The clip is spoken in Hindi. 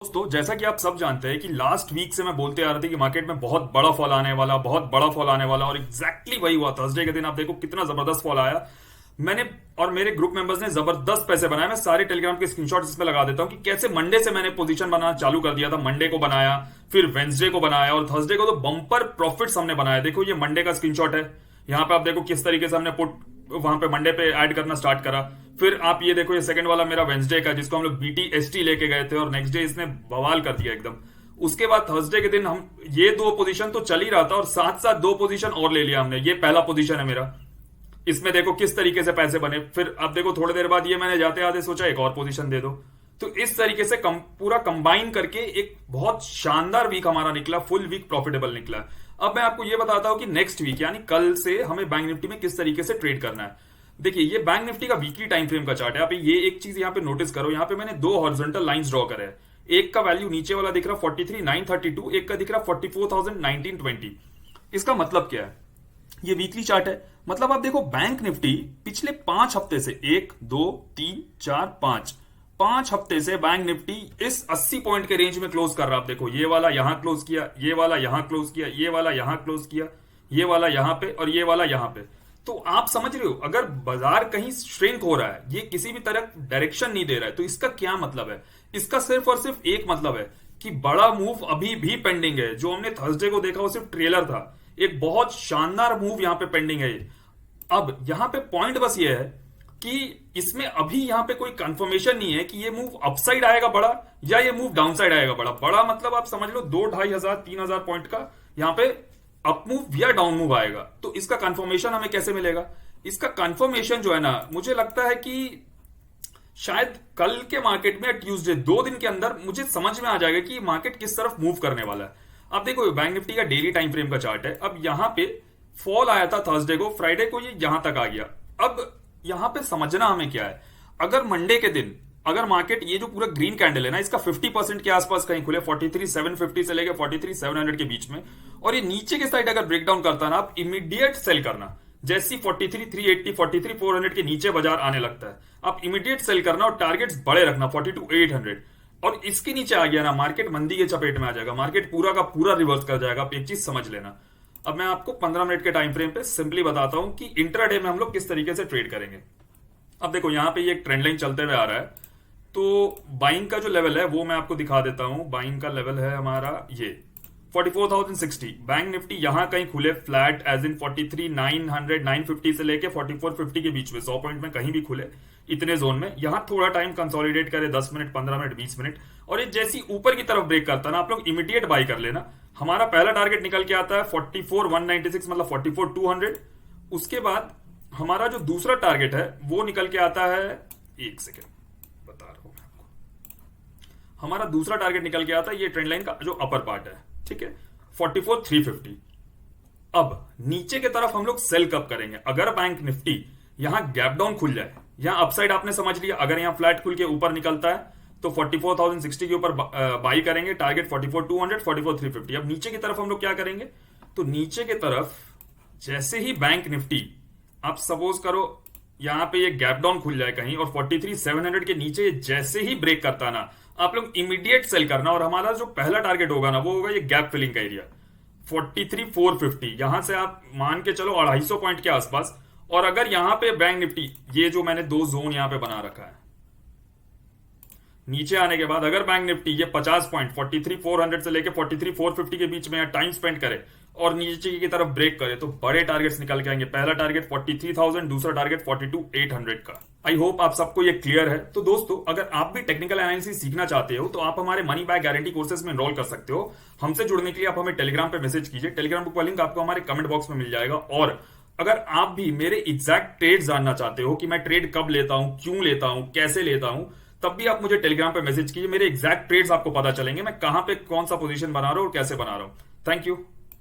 दोस्तों, जैसा कि आप सब जानते हैं कि लास्ट वीक से मैं बोलते आ रहा था कि मार्केट में बहुत बड़ा फॉल आने वाला, बहुत बड़ा फॉल आने वाला, और एग्जैक्टली वही हुआ। थर्सडे के दिन आप देखो कितना जबरदस्त फॉल आया। मैंने और मेरे ग्रुप मेंबर्स ने जबरदस्त पैसे बनाए। मैं सारे टेलीग्राम के स्क्रीनशॉट इसमें लगा देता हूं कि कैसे मंडे से मैंने पोजीशन बनाना चालू कर दिया था। मंडे को बनाया, फिर वेंसडे को बनाया, और थर्सडे को तो बम्पर प्रॉफिट्स हमने बनाया। देखो ये मंडे का स्क्रीनशॉट है। यहां पे आप देखो किस तरीके से हमने पुट वहां पे मंडे पे ऐड करना स्टार्ट करा। फिर आप ये देखो, ये सेकंड वाला मेरा वेंसडे का, जिसको हम लोग BTST लेके गए थे, और नेक्स्ट डे इसने बवाल कर दिया एकदम। उसके बाद थर्सडे के दिन हम ये दो पोजीशन तो चल ही रहा था, और साथ साथ दो पोजीशन और ले लिया हमने। ये पहला पोजीशन है मेरा। इसमें देखो किस तरीके से पैसे बने। फिर अब देखो थोड़ी देर बाद ये मैंने जाते आते सोचा एक और पोजीशन दे दो। तो इस तरीके से पूरा कंबाइन करके एक बहुत शानदार वीक हमारा निकला, फुल वीक प्रॉफिटेबल निकला। अब मैं आपको ये बताता हूं कि नेक्स्ट वीक यानी कल से हमें बैंक निफ्टी में किस तरीके से ट्रेड करना है। देखिए, ये बैंक निफ्टी का वीकली टाइम फ्रेम का चार्ट है। आप ये एक चीज यहां पे नोटिस करो, यहां पे मैंने दो हॉरिजॉन्टल लाइंस ड्रॉ करे हैं। एक का वैल्यू नीचे वाला दिख रहा 43,932, एक का दिख रहा 44,1920। इसका मतलब क्या है? ये वीकली चार्ट है। मतलब आप देखो, बैंक निफ्टी पिछले 5 हफ्ते से 1 2 3 4 5 5 हफ्ते से बैंक निफ्टी इस 80 पॉइंट के रेंज में क्लोज कर रहा है। आप देखो, ये वाला यहां क्लोज किया, ये वाला यहां क्लोज किया, ये वाला यहां क्लोज किया, ये वाला यहां पे, और ये वाला यहां पे। तो आप समझ रहे हो, अगर बाजार कहीं श्रिंक हो रहा है, ये किसी भी तरह डायरेक्शन नहीं दे रहा है, तो इसका क्या मतलब है? इसका सिर्फ और सिर्फ एक मतलब है कि बड़ा मूव अभी भी पेंडिंग है। जो हमने थर्सडे को देखा वो सिर्फ ट्रेलर था। एक बहुत शानदार मूव यहां पे पेंडिंग है। अब यहां पे पॉइंट बस ये है कि इसमें अभी यहां पे कोई कंफर्मेशन नहीं है कि ये मूव अपसाइड आएगा बड़ा, या ये मूव डाउनसाइड आएगा बड़ा। बड़ा मतलब आप समझ लो 2-2,500-3,000 पॉइंट का यहां पे अप मूव या डाउन मूव आएगा। तो इसका कंफर्मेशन हमें कैसे मिलेगा? इसका कंफर्मेशन जो है ना, मुझे लगता है कि शायद कल के मार्केट में या ट्यूसडे, 2 दिन के अंदर मुझे समझ में आ जाएगा कि मार्केट किस तरफ मूव करने वाला है। अब देखो, बैंक निफ्टी का डेली टाइम फ्रेम का चार्ट है। अब यहां पे फॉल आया था थर्सडे को, फ्राइडे को ये यहां तक आ गया। अब यहां पे समझना हमें क्या है, अगर मंडे के दिन अगर मार्केट ये जो पूरा ग्रीन कैंडल है ना, इसका 50% के आसपास कहीं खुले, 43,750 से लेकर 43,700 के बीच में, और ये नीचे के साइड अगर ब्रेकडाउन करता ना, आप इमीडिएट सेल करना। जैसी 43,380 43,400 के नीचे बाजार आने लगता है, आप इमीडिएट सेल करना, और टारगेट्स बड़े रखना 42,800। और इसके नीचे आ गया ना, मार्केट मंदी के चपेट में आ जाएगा, मार्केट पूरा का पूरा रिवर्स कर जाएगा। आप एक चीज समझ लेना। अब मैं आपको 15 मिनट के टाइम फ्रेम पे सिंपली बताता हूं कि इंट्राडे में हम लोग किस तरीके से ट्रेड करेंगे। अब देखो, यहां पे ये एक ट्रेंड लाइन चलते हुए आ रहा है। तो बाइंग का जो लेवल है वो मैं आपको दिखा देता हूं। बाइंग का लेवल है हमारा ये 44,060। बैंक निफ्टी यहां कहीं खुले फ्लैट, एज इन 43,900 950 से लेके 4450 के बीच में, 100 पॉइंट में कहीं भी खुले, इतने जोन में यहां थोड़ा टाइम कंसोलिडेट करे, 10 मिनट 15 मिनट 20 मिनट, और ये जैसी ऊपर की तरफ ब्रेक करता है ना, आप लोग इमीडिएट बाई कर लेना। हमारा पहला टारगेट निकल के आता है 44,196, मतलब 44,200। उसके बाद हमारा जो दूसरा टारगेट है वो निकल के आता है, एक सेकेंड बता रहा हूं मैं आपको। हमारा दूसरा टारगेट निकल के आता है ये ट्रेंड लाइन का जो अपर पार्ट है, ठीक है, 44,350। अब नीचे की तरफ हम लोग सेल कब करेंगे? अगर बैंक निफ्टी यहां गैप डाउन खुल जाए, यहां अपसाइड आपने समझ लिया, अगर यहां फ्लैट खुल के ऊपर निकलता है तो 44,060 के ऊपर बाई करेंगे, टारगेट 44,200 44,350। अब नीचे की तरफ हम लोग क्या करेंगे? तो नीचे की तरफ जैसे ही बैंक निफ्टी, आप सपोज करो यहां पे ये गैप डाउन खुल जाए कहीं, और 43,700 के नीचे जैसे ही ब्रेक करता ना, आप लोग इमीडिएट सेल करना। और हमारा जो पहला टारगेट होगा ना, वो होगा ये गैप फिलिंग का एरिया 43,450। यहां से आप मान के चलो 250 पॉइंट के आसपास। और अगर यहां पे बैंक निफ्टी, ये जो मैंने दो जोन यहां पे बना रखा है, नीचे आने के बाद अगर बैंक निफ्टी ये 50 पॉइंट 43,400 से लेके 43,450 के बीच में टाइम स्पेंड करे और नीचे की तरफ ब्रेक करे, तो बड़े टारगेट्स निकल के आएंगे। पहला टारगेट 43,000, दूसरा टारगेट 42,800 का। आई होप आप सबको ये क्लियर है। तो दोस्तों, अगर आप भी टेक्निकल एनालिसिस सीखना चाहते हो तो आप हमारे मनी बैक गारंटी कोर्सेज में एनरोल कर सकते हो। हमसे जुड़ने के लिए आप हमें टेलीग्राम पे मैसेज कीजिए। टेलीग्राम ग्रुप का लिंक आपको हमारे कमेंट बॉक्स में मिल जाएगा। और अगर आप भी मेरे एग्जैक्ट ट्रेड जानना चाहते हो कि मैं ट्रेड कब लेता हूं, क्यों लेता हूं, कैसे लेता हूं, तब भी आप मुझे टेलीग्राम पे मैसेज कीजिए। मेरे एग्जैक्ट ट्रेड्स आपको पता चलेंगे, मैं कहां पे कौन सा पोजीशन बना रहा हूं और कैसे बना रहा हूं। Thank you.